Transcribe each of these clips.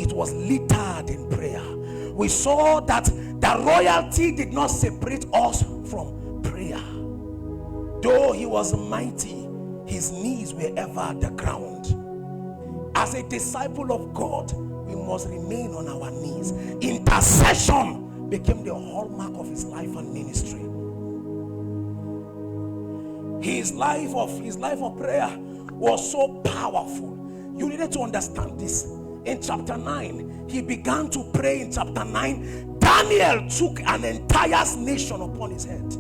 it was littered in prayer. We saw that the royalty did not separate us from prayer. Though he was mighty, his knees were ever at the ground. As a disciple of God, we must remain on our knees. Intercession became the hallmark of his life and ministry. His life of prayer was so powerful. You needed to understand this. In chapter 9, he began to pray. In chapter 9, Daniel took an entire nation upon his head.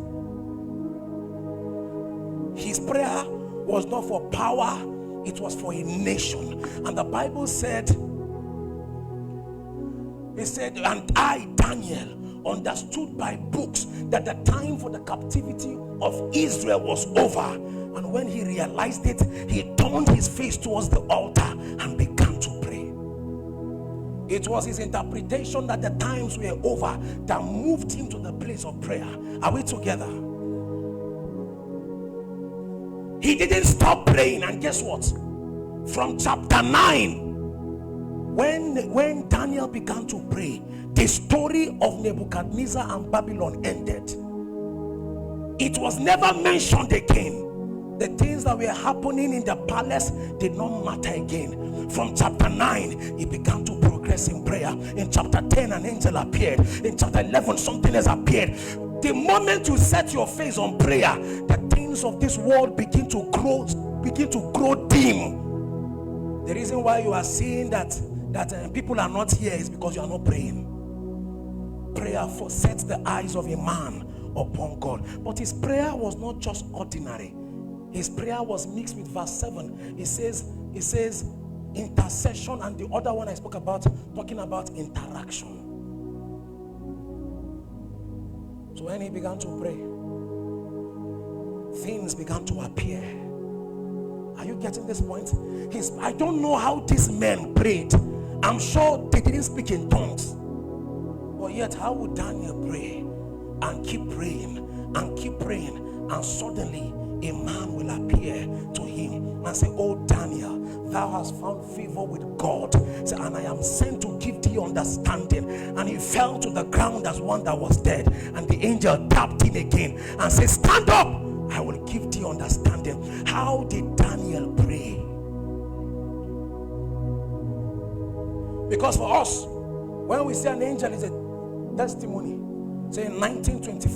His prayer was not for power, it was for a nation. And the Bible said, it said, and I, Daniel, understood by books that the time for the captivity of Israel was over. And when he realized it, he turned his face towards the altar and began to pray. It was his interpretation that the times were over that moved him to the place of prayer. Are we together? He didn't stop praying, and guess what? From chapter 9, when Daniel began to pray, the story of Nebuchadnezzar and Babylon ended. It was never mentioned again. The things that were happening in the palace did not matter again. From chapter 9, he began to progress in prayer. In chapter 10, an angel appeared. In chapter 11, something else appeared. The moment you set your face on prayer, the things of this world begin to grow dim. The reason why you are seeing that people are not here is because you are not praying. Prayer sets the eyes of a man upon God. But his prayer was not just ordinary. His prayer was mixed with verse 7. It says intercession, and the other one I spoke about, talking about interaction. So when he began to pray, things began to appear. Are you getting this point? I don't know how these men prayed. I'm sure they didn't speak in tongues. But yet, how would Daniel pray and keep praying and keep praying, and suddenly a man will appear to him and say, "Oh Daniel, thou hast found favor with God. Say, and I am sent to give thee understanding." And he fell to the ground as one that was dead. And the angel tapped him again and said, "Stand up, I will give thee understanding." How did Daniel pray? Because for us, when we see an angel, it's a testimony. Say in 1924.